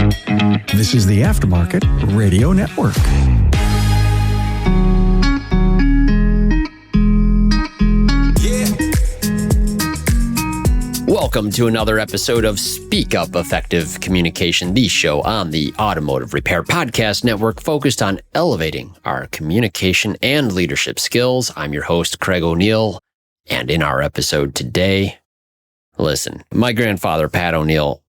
This is the Aftermarket Radio Network. Welcome to another episode of Speak Up Effective Communication, the show on the Automotive Repair Podcast Network focused on elevating our communication and leadership skills. I'm your host, Craig O'Neill, and in our episode today, listen, my grandfather, Pat O'Neill,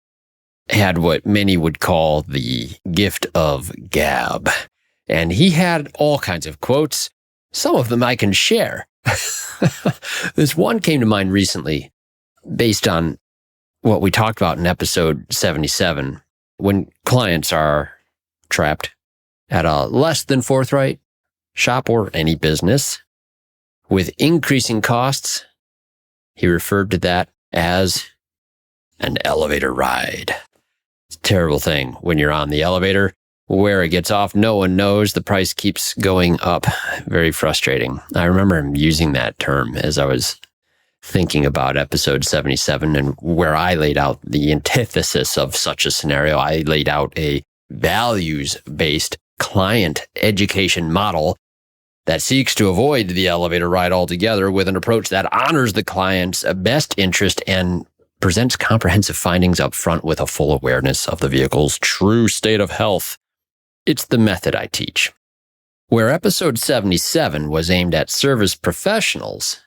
had what many would call the gift of gab, and he had all kinds of quotes. Some of them I can share. This one came to mind recently, based on what we talked about in episode 77, when clients are trapped at a less-than-forthright shop or any business with increasing costs. He referred to that as an elevator ride. It's a terrible thing when you're on the elevator. Where it gets off, no one knows. The price keeps going up. Very frustrating. I remember him using that term as I was thinking about episode 77 and where I laid out the antithesis of such a scenario. I laid out a values-based client education model that seeks to avoid the elevator ride altogether with an approach that honors the client's best interest and presents comprehensive findings up front with a full awareness of the vehicle's true state of health. It's the method I teach. Where episode 77 was aimed at service professionals,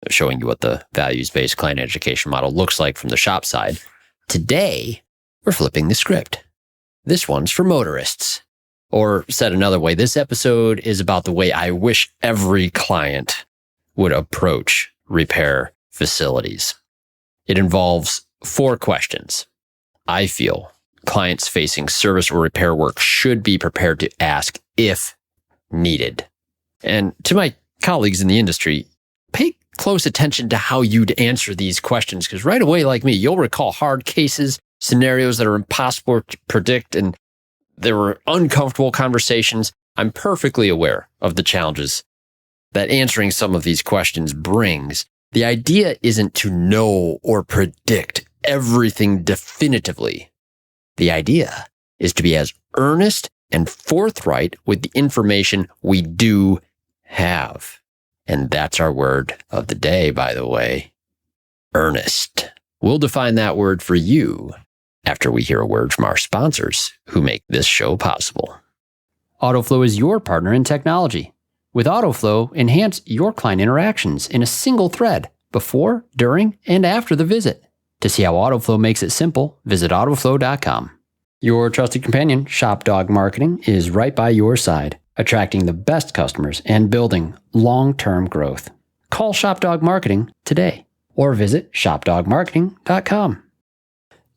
showing you what the values-based client education model looks like from the shop side. Today, we're flipping the script. This one's for motorists. Or said another way, this episode is about the way I wish every client would approach repair facilities. It involves 4 questions I feel clients facing service or repair work should be prepared to ask if needed. And to my colleagues in the industry, pay close attention to how you'd answer these questions, because right away, like me, you'll recall hard cases, scenarios that are impossible to predict, and there were uncomfortable conversations. I'm perfectly aware of the challenges that answering some of these questions brings. The idea isn't to know or predict everything definitively. The idea is to be as earnest and forthright with the information we do have. And that's our word of the day, by the way, earnest. We'll define that word for you after we hear a word from our sponsors who make this show possible. AutoFlow is your partner in technology. With AutoFlow, enhance your client interactions in a single thread before, during, and after the visit. To see how AutoFlow makes it simple, visit autoflow.com. Your trusted companion, ShopDog Marketing, is right by your side, attracting the best customers and building long-term growth. Call ShopDog Marketing today or visit shopdogmarketing.com.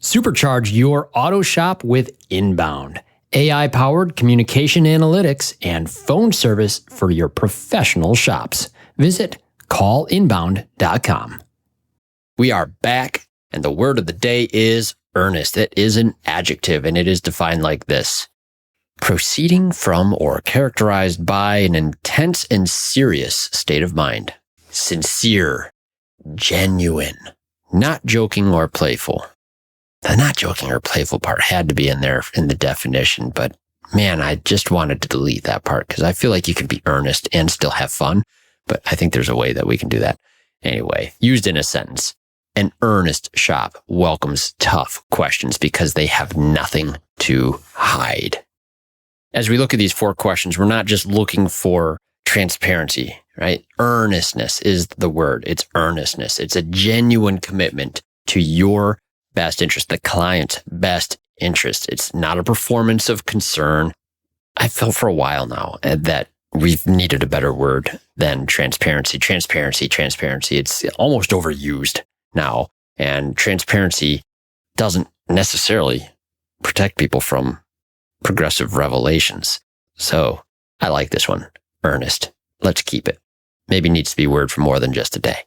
Supercharge your auto shop with Inbound, AI-powered communication analytics and phone service for your professional shops. Visit callinbound.com. We are back, and the word of the day is earnest. It is an adjective, and it is defined like this: proceeding from or characterized by an intense and serious state of mind. Sincere, genuine, not joking or playful. The not joking or playful part had to be in there in the definition, but man, I just wanted to delete that part because I feel like you can be earnest and still have fun, but I think there's a way that we can do that. Anyway, used in a sentence, an earnest shop welcomes tough questions because they have nothing to hide. As we look at these 4 questions, we're not just looking for transparency, right? Earnestness is the word. It's earnestness. It's a genuine commitment to your best interest, the client's best interest. It's not a performance of concern. I felt for a while now that we've needed a better word than transparency. Transparency. It's almost overused now. And transparency doesn't necessarily protect people from progressive revelations. So I like this one. Earnest. Let's keep it. Maybe needs to be a word for more than just a day.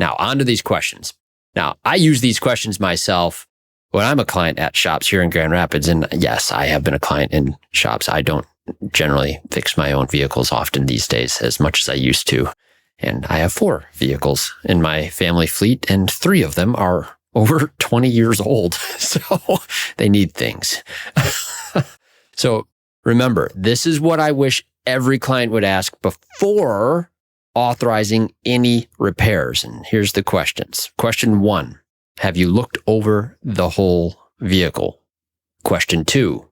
Now, on to these questions. Now, I use these questions myself when I'm a client at shops here in Grand Rapids. And yes, I have been a client in shops. I don't generally fix my own vehicles often these days as much as I used to. And I have 4 vehicles in my family fleet, and 3 of them are over 20 years old. So they need things. So remember, this is what I wish every client would ask before authorizing any repairs. And here's the questions. Question 1, have you looked over the whole vehicle? Question 2,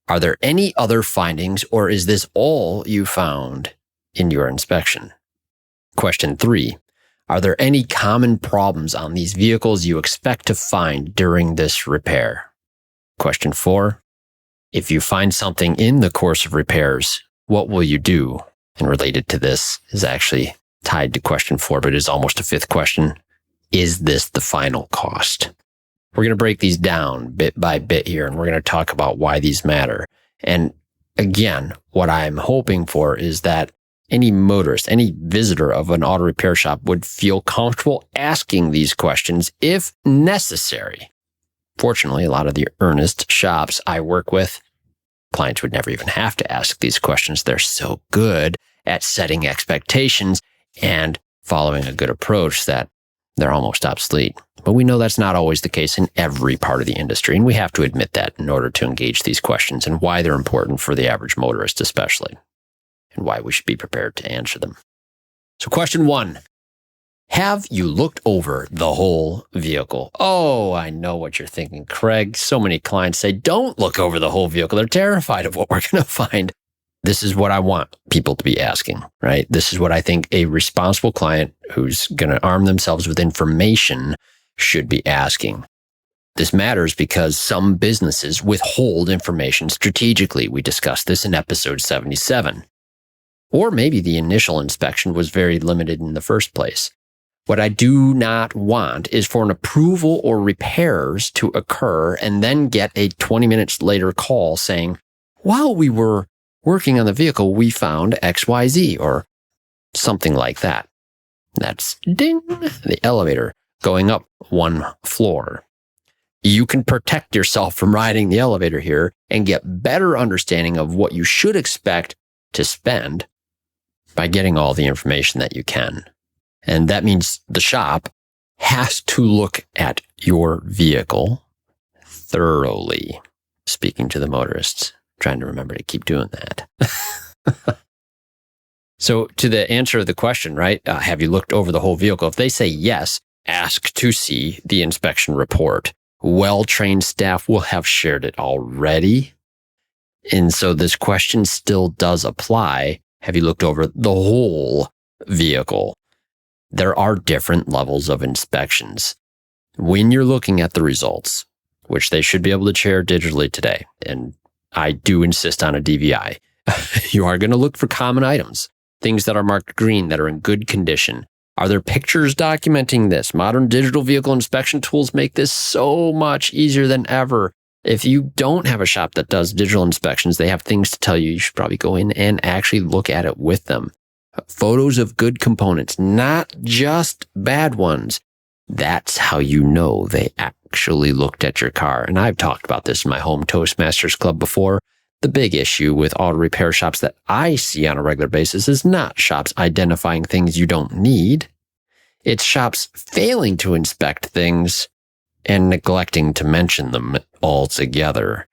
are there any other findings, or is this all you found in your inspection? Question 3, are there any common problems on these vehicles you expect to find during this repair? Question 4, if you find something in the course of repairs, what will you do? And related to this is actually tied to question 4, but is almost a fifth question. Is this the final cost? We're going to break these down bit by bit here, and we're going to talk about why these matter. And again, what I'm hoping for is that any motorist, any visitor of an auto repair shop would feel comfortable asking these questions if necessary. Fortunately, a lot of the earnest shops I work with, clients would never even have to ask these questions. They're so good at setting expectations and following a good approach that they're almost obsolete. But we know that's not always the case in every part of the industry, and we have to admit that in order to engage these questions and why they're important for the average motorist especially, and why we should be prepared to answer them. So question 1, have you looked over the whole vehicle? Oh, I know what you're thinking, Craig. So many clients say, don't look over the whole vehicle. They're terrified of what we're going to find. This is what I want people to be asking, right? This is what I think a responsible client who's going to arm themselves with information should be asking. This matters because some businesses withhold information strategically. We discussed this in episode 77. Or maybe the initial inspection was very limited in the first place. What I do not want is for an approval or repairs to occur and then get a 20 minutes later call saying, while we were working on the vehicle, we found XYZ or something like that. That's ding, the elevator going up one floor. You can protect yourself from riding the elevator here and get better understanding of what you should expect to spend by getting all the information that you can. And that means the shop has to look at your vehicle thoroughly. Speaking to the motorists, trying to remember to keep doing that. So to the answer of the question, right? Have you looked over the whole vehicle? If they say yes, ask to see the inspection report. Well-trained staff will have shared it already. And so this question still does apply. Have you looked over the whole vehicle? There are different levels of inspections. When you're looking at the results, which they should be able to share digitally today, and I do insist on a DVI, you are going to look for common items, things that are marked green, that are in good condition. Are there pictures documenting this? Modern digital vehicle inspection tools make this so much easier than ever. If you don't have a shop that does digital inspections, they have things to tell you. You should probably go in and actually look at it with them. Photos of good components, not just bad ones. That's how you know they actually looked at your car. And I've talked about this in my home Toastmasters Club before. The big issue with auto repair shops that I see on a regular basis is not shops identifying things you don't need. It's shops failing to inspect things and neglecting to mention them altogether.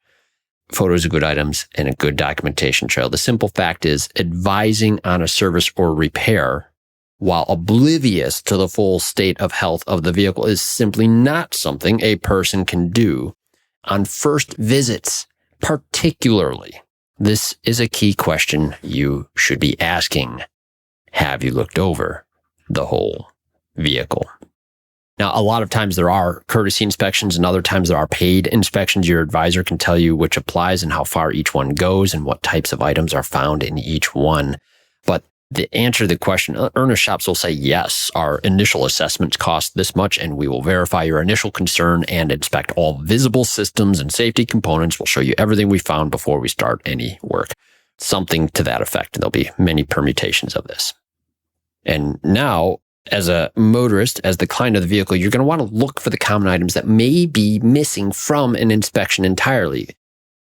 Photos of good items and a good documentation trail. The simple fact is advising on a service or repair while oblivious to the full state of health of the vehicle is simply not something a person can do on first visits. Particularly, this is a key question you should be asking. Have you looked over the whole vehicle? Now, a lot of times there are courtesy inspections and other times there are paid inspections. Your advisor can tell you which applies and how far each one goes and what types of items are found in each one. But the answer to the question, earnest shops will say, yes, our initial assessments cost this much and we will verify your initial concern and inspect all visible systems and safety components. We'll show you everything we found before we start any work. Something to that effect. And there'll be many permutations of this. And now, as a motorist, as the client of the vehicle, you're going to want to look for the common items that may be missing from an inspection entirely.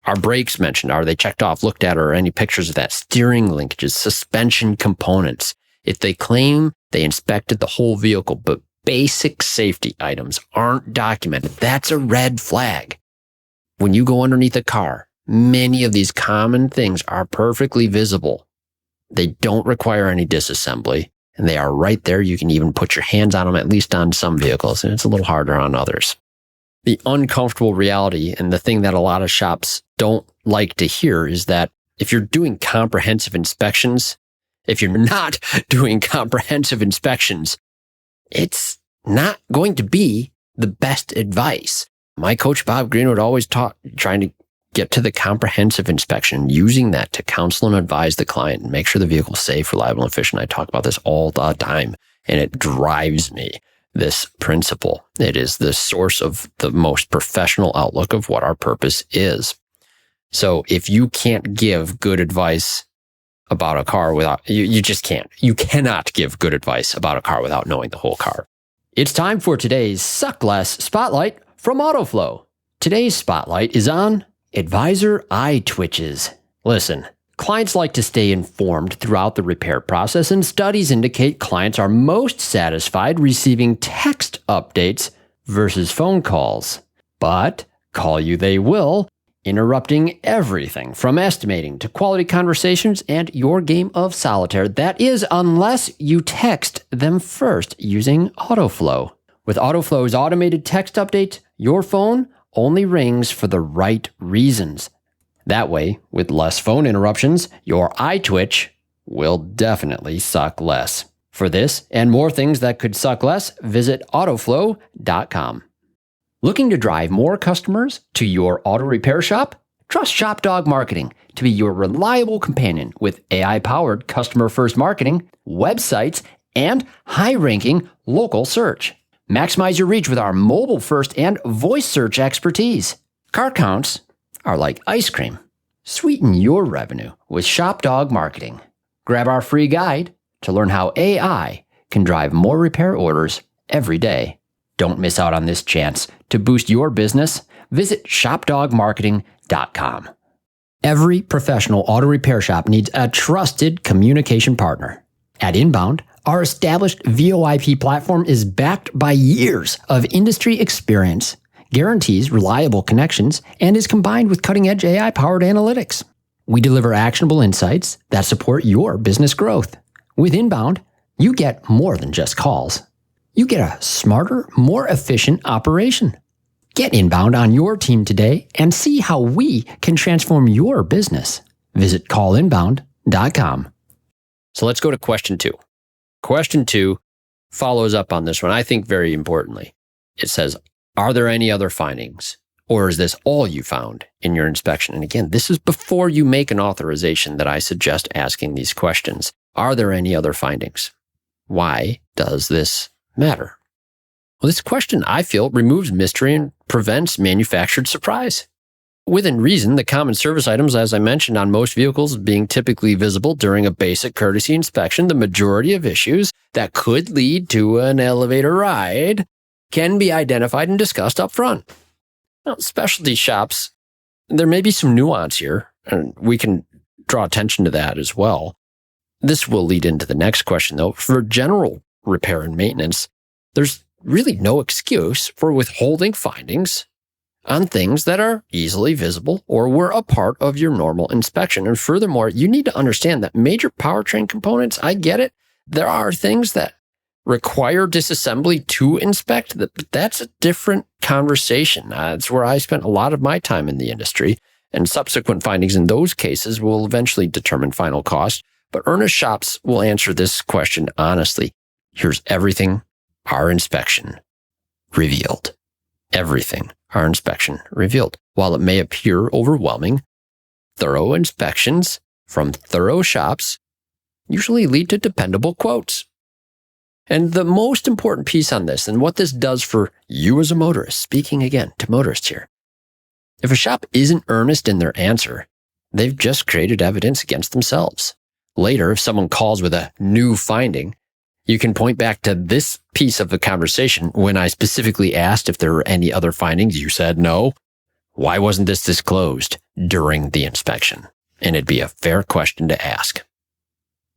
Are brakes mentioned? Are they checked off, looked at, or any pictures of that? Steering linkages, suspension components. If they claim they inspected the whole vehicle, but basic safety items aren't documented, that's a red flag. When you go underneath a car, many of these common things are perfectly visible. They don't require any disassembly, and they are right there. You can even put your hands on them, at least on some vehicles, and it's a little harder on others. The uncomfortable reality, and the thing that a lot of shops don't like to hear, is that if you're doing comprehensive inspections, if you're not doing comprehensive inspections, it's not going to be the best advice. My coach, Bob Greenwood, always taught trying to get to the comprehensive inspection, using that to counsel and advise the client and make sure the vehicle's safe, reliable, and efficient. I talk about this all the time, and it drives me, this principle. It is the source of the most professional outlook of what our purpose is. So if you can't give good advice about a car without, you just can't. You cannot give good advice about a car without knowing the whole car. It's time for today's Suck Less Spotlight from AutoFlow. Today's spotlight is on advisor eye twitches. Listen, clients like to stay informed throughout the repair process, and studies indicate clients are most satisfied receiving text updates versus phone calls. But call you they will, interrupting everything from estimating to quality conversations and your game of solitaire. That is, unless you text them first using AutoFlow. With AutoFlow's automated text updates, your phone only rings for the right reasons. That way, with less phone interruptions, your eye twitch will definitely suck less. For this and more things that could suck less, visit AutoFlow.com. Looking to drive more customers to your auto repair shop? Trust ShopDog Marketing to be your reliable companion with AI-powered customer-first marketing, websites, and high-ranking local search. Maximize your reach with our mobile-first and voice search expertise. Car counts are like ice cream. Sweeten your revenue with ShopDog Marketing. Grab our free guide to learn how AI can drive more repair orders every day. Don't miss out on this chance to boost your business. Visit shopdogmarketing.com. Every professional auto repair shop needs a trusted communication partner. At Inbound, our established VoIP platform is backed by years of industry experience, guarantees reliable connections, and is combined with cutting-edge AI-powered analytics. We deliver actionable insights that support your business growth. With Inbound, you get more than just calls. You get a smarter, more efficient operation. Get Inbound on your team today and see how we can transform your business. Visit callinbound.com. So let's go to question 2. Question 2 follows up on this one, I think very importantly. It says, are there any other findings? Or is this all you found in your inspection? And again, this is before you make an authorization that I suggest asking these questions. Are there any other findings? Why does this matter? Well, this question, I feel, removes mystery and prevents manufactured surprise. Within reason, the common service items, as I mentioned, on most vehicles being typically visible during a basic courtesy inspection, the majority of issues that could lead to an elevator ride can be identified and discussed up front. Now, specialty shops, there may be some nuance here, and we can draw attention to that as well. This will lead into the next question, though. For general repair and maintenance, there's really no excuse for withholding findings on things that are easily visible or were a part of your normal inspection. And furthermore, you need to understand that major powertrain components, I get it, there are things that require disassembly to inspect, but that's a different conversation. It's where I spent a lot of my time in the industry, and subsequent findings in those cases will eventually determine final cost. But earnest shops will answer this question honestly. Here's everything our inspection revealed. Everything our inspection revealed. While it may appear overwhelming, thorough inspections from thorough shops usually lead to dependable quotes. And the most important piece on this, and what this does for you as a motorist, speaking again to motorists here, if a shop isn't earnest in their answer, they've just created evidence against themselves. Later, if someone calls with a new finding, you can point back to this piece of the conversation. When I specifically asked if there were any other findings, you said no. Why wasn't this disclosed during the inspection? And it'd be a fair question to ask.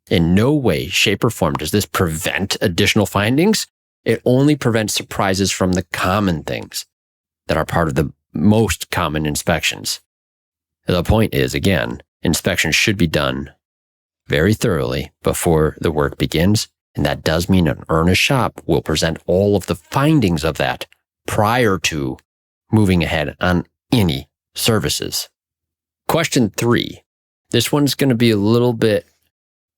In no way, shape, or form does this prevent additional findings. It only prevents surprises from the common things that are part of the most common inspections. The point is, again, inspections should be done very thoroughly before the work begins. And that does mean an earnest shop will present all of the findings of that prior to moving ahead on any services. Question 3. This one's going to be a little bit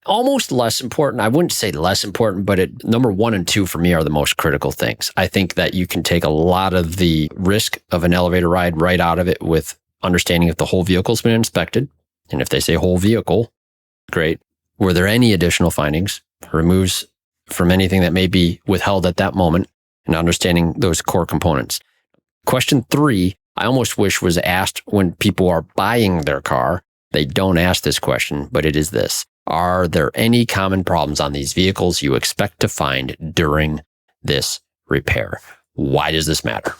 almost less important. I wouldn't say less important, but number 1 and 2 for me are the most critical things. I think that you can take a lot of the risk of an elevator ride right out of it with understanding if the whole vehicle's been inspected. And if they say whole vehicle, great. Were there any additional findings? Removes from anything that may be withheld at that moment and understanding those core components. Question 3, I almost wish was asked when people are buying their car. They don't ask this question, but it is this. Are there any common problems on these vehicles you expect to find during this repair? Why does this matter?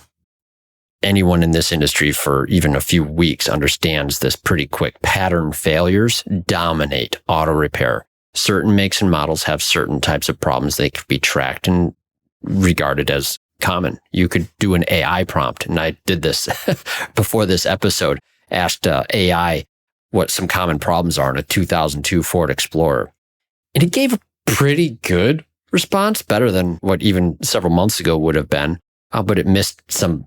Anyone in this industry for even a few weeks understands this pretty quick. Pattern failures dominate auto repair. Certain makes and models have certain types of problems. They could be tracked and regarded as common. You could do an AI prompt, and I did this before this episode, asked AI what some common problems are in a 2002 Ford Explorer. And it gave a pretty good response, better than what even several months ago would have been, but it missed some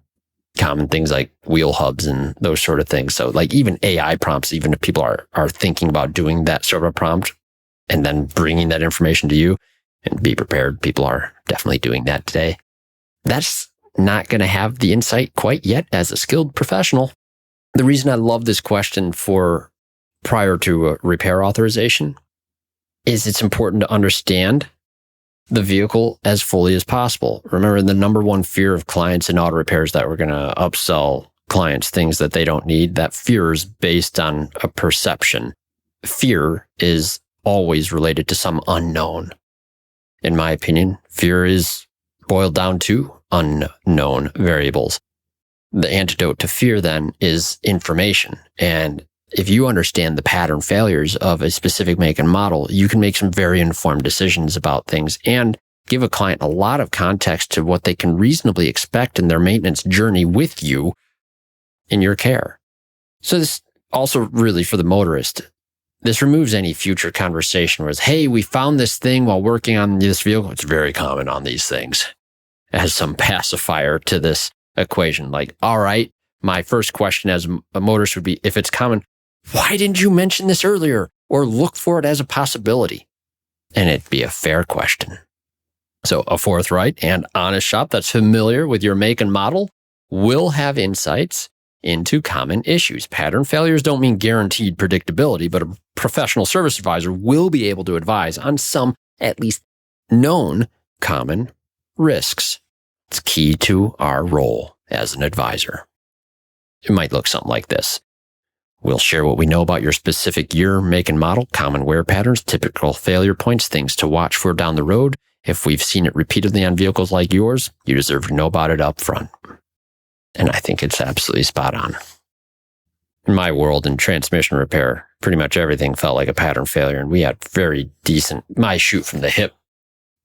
common things like wheel hubs and those sort of things. So like even AI prompts, even if people are thinking about doing that sort of a prompt and then bringing that information to you, and be prepared, people are definitely doing that today. That's not going to have the insight quite yet as a skilled professional. The reason I love this question for prior to a repair authorization is it's important to understand the vehicle as fully as possible. Remember, the number one fear of clients in auto repairs that we're going to upsell clients things that they don't need. That fear is based on a perception. Fear is always related to some unknown. In my opinion, fear is boiled down to unknown variables. The antidote to fear then is information. And if you understand the pattern failures of a specific make and model, you can make some very informed decisions about things and give a client a lot of context to what they can reasonably expect in their maintenance journey with you in your care. So this also really for the motorist, this removes any future conversation where it's, hey, we found this thing while working on this vehicle. It's very common on these things. As some pacifier to this equation. Like, all right, my first question as a motorist would be, if it's common, why didn't you mention this earlier or look for it as a possibility? And it'd be a fair question. So a forthright and honest shop that's familiar with your make and model will have insights into common issues. Pattern failures don't mean guaranteed predictability, but a professional service advisor will be able to advise on some at least known common risks. It's key to our role as an advisor. It might look something like this. We'll share what we know about your specific year, make, and model, common wear patterns, typical failure points, things to watch for down the road. If we've seen it repeatedly on vehicles like yours, you deserve to know about it up front. And I think it's absolutely spot on. In my world, in transmission repair, pretty much everything felt like a pattern failure, and we had very decent, my shoot from the hip,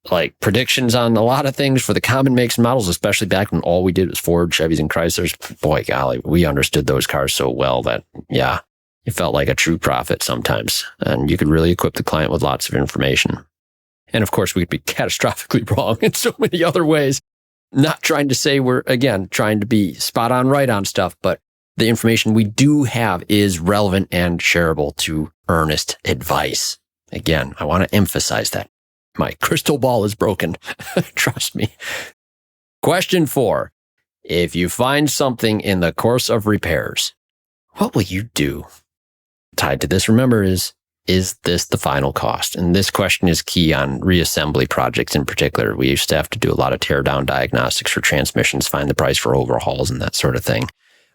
like predictions on a lot of things for the common makes and models, especially back when all we did was Ford, Chevys, and Chryslers. Boy, golly, we understood those cars so well that, yeah, it felt like a true prophet sometimes. And you could really equip the client with lots of information. And of course, we could be catastrophically wrong in so many other ways. Not trying to say we're, again, trying to be spot on, right on stuff, but the information we do have is relevant and shareable to earnest advice. Again, I want to emphasize that. My crystal ball is broken. Trust me. Question 4. If you find something in the course of repairs, what will you do? Tied to this, remember, is this the final cost? And this question is key on reassembly projects in particular. We used to have to do a lot of tear down diagnostics for transmissions, find the price for overhauls and that sort of thing.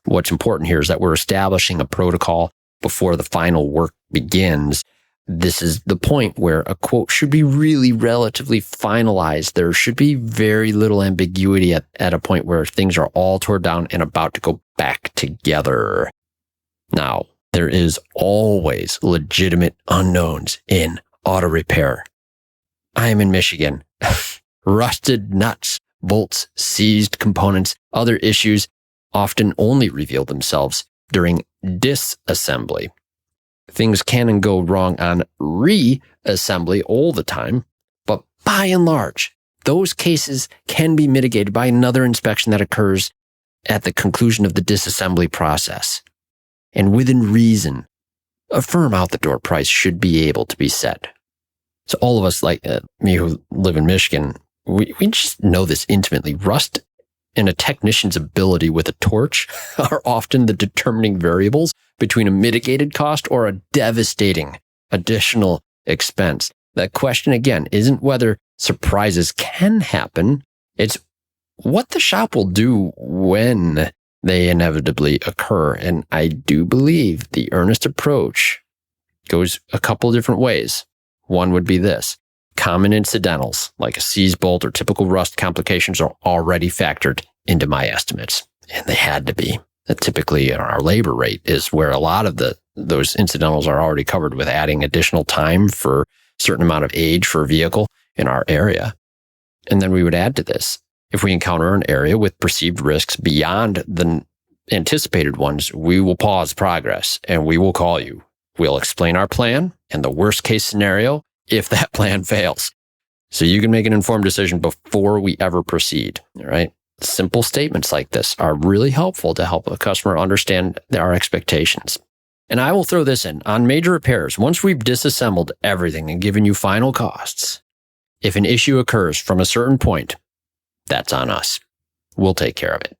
What's important here is that we're establishing a protocol before the final work begins. This is the point where a quote should be really relatively finalized. There should be very little ambiguity at a point where things are all torn down and about to go back together. Now, there is always legitimate unknowns in auto repair. I am in Michigan. rusted nuts, bolts, seized components, other issues often only reveal themselves during disassembly. Things can and go wrong on reassembly all the time, but by and large, those cases can be mitigated by another inspection that occurs at the conclusion of the disassembly process. And within reason, a firm out-the-door price should be able to be set. So all of us, like me who live in Michigan, we just know this intimately. Rust and a technician's ability with a torch are often the determining variables between a mitigated cost or a devastating additional expense. The question, again, isn't whether surprises can happen. It's what the shop will do when they inevitably occur. And I do believe the earnest approach goes a couple different ways. One would be this. Common incidentals, like a seized bolt or typical rust complications, are already factored into my estimates. And they had to be. Typically, our labor rate is where a lot of those incidentals are already covered, with adding additional time for a certain amount of age for a vehicle in our area. And then we would add to this. If we encounter an area with perceived risks beyond the anticipated ones, we will pause progress and we will call you. We'll explain our plan and the worst case scenario if that plan fails. So you can make an informed decision before we ever proceed. All right. Simple statements like this are really helpful to help a customer understand our expectations. And I will throw this in. On major repairs, once we've disassembled everything and given you final costs, if an issue occurs from a certain point, that's on us. We'll take care of it.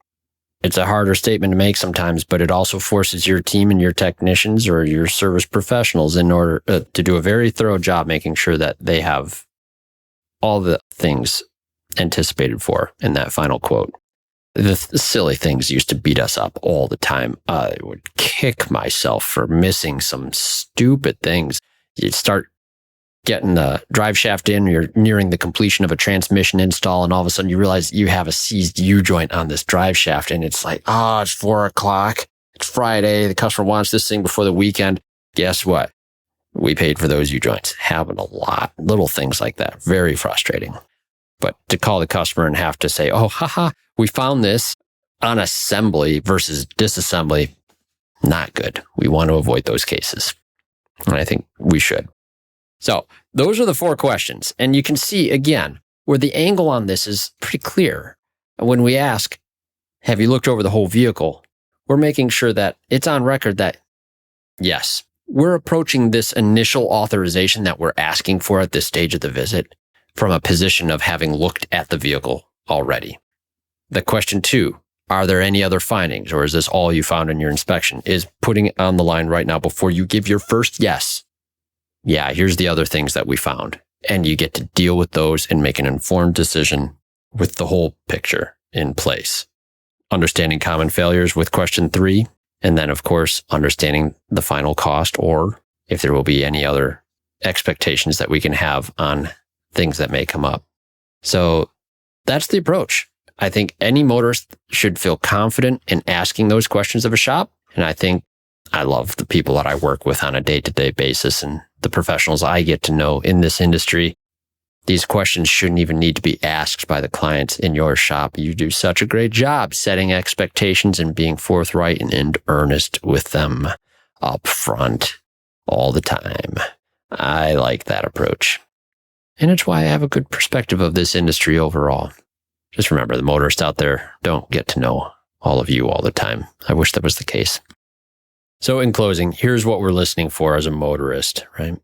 It's a harder statement to make sometimes, but it also forces your team and your technicians or your service professionals in order to do a very thorough job making sure that they have all the things anticipated for in that final quote. The silly things used to beat us up all the time. I would kick myself for missing some stupid things. You'd start getting the drive shaft in, you're nearing the completion of a transmission install, and all of a sudden you realize you have a seized U-joint on this drive shaft, and it's like, it's 4:00. It's Friday. The customer wants this thing before the weekend. Guess what? We paid for those U-joints. Happen a lot. Little things like that. Very frustrating. But to call the customer and have to say, we found this on assembly versus disassembly, not good. We want to avoid those cases. And I think we should. So those are the 4 questions. And you can see, again, where the angle on this is pretty clear. When we ask, have you looked over the whole vehicle? We're making sure that it's on record that, yes, we're approaching this initial authorization that we're asking for at this stage of the visit from a position of having looked at the vehicle already. The question 2, are there any other findings, or is this all you found in your inspection? Is putting it on the line right now before you give your first yes. Yeah, here's the other things that we found. And you get to deal with those and make an informed decision with the whole picture in place. Understanding common failures with question 3. And then, of course, understanding the final cost, or if there will be any other expectations that we can have on things that may come up. So that's the approach. I think any motorist should feel confident in asking those questions of a shop. And I think I love the people that I work with on a day-to-day basis and the professionals I get to know in this industry. These questions shouldn't even need to be asked by the clients in your shop. You do such a great job setting expectations and being forthright and in earnest with them up front all the time. I like that approach. And it's why I have a good perspective of this industry overall. Just remember, the motorists out there don't get to know all of you all the time. I wish that was the case. So in closing, here's what we're listening for as a motorist, right?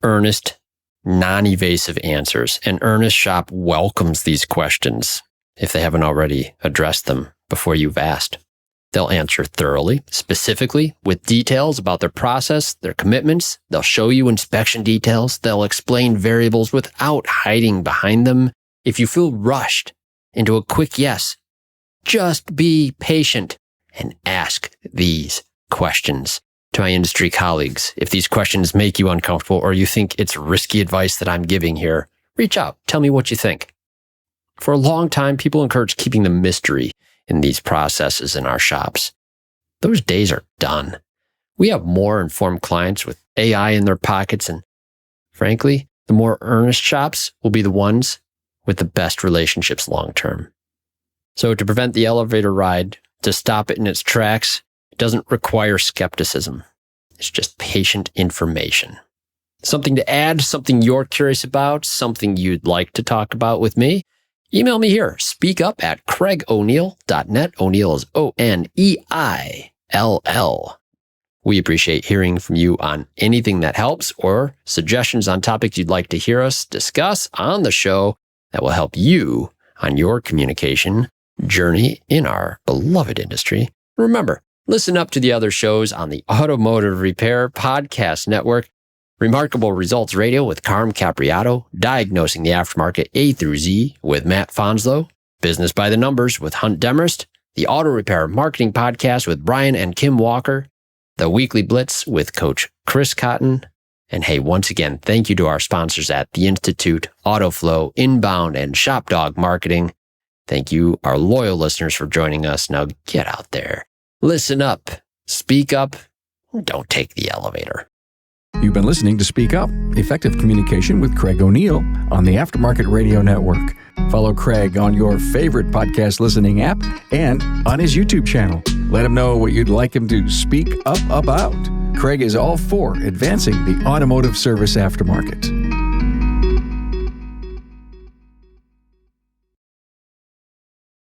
Earnest, non-evasive answers. An earnest shop welcomes these questions if they haven't already addressed them before you've asked. They'll answer thoroughly, specifically, with details about their process, their commitments. They'll show you inspection details. They'll explain variables without hiding behind them. If you feel rushed into a quick yes, just be patient and ask these questions. To my industry colleagues, if these questions make you uncomfortable or you think it's risky advice that I'm giving here, reach out. Tell me what you think. For a long time, people encourage keeping the mystery in these processes in our shops. Those days are done. We have more informed clients with AI in their pockets, and frankly, the more earnest shops will be the ones with the best relationships long term. So to prevent the elevator ride, to stop it in its tracks, it doesn't require skepticism. It's just patient information. Something to add, something you're curious about, something you'd like to talk about with me? Email me here, speakup@craigoneil.net. O'Neill is O'Neill. We appreciate hearing from you on anything that helps or suggestions on topics you'd like to hear us discuss on the show that will help you on your communication journey in our beloved industry. Remember, listen up to the other shows on the Automotive Repair Podcast Network. Remarkable Results Radio with Carm Capriato, Diagnosing the Aftermarket A through Z with Matt Fonslow, Business by the Numbers with Hunt Demarest, the Auto Repair Marketing Podcast with Brian and Kim Walker, the Weekly Blitz with Coach Chris Cotton. And hey, once again, thank you to our sponsors at The Institute, AutoFlow, Inbound, and ShopDog Marketing. Thank you, our loyal listeners, for joining us. Now get out there, listen up, speak up, don't take the elevator. You've been listening to Speak Up, Effective Communication with Craig O'Neill on the Aftermarket Radio Network. Follow Craig on your favorite podcast listening app and on his YouTube channel. Let him know what you'd like him to speak up about. Craig is all for advancing the automotive service aftermarket.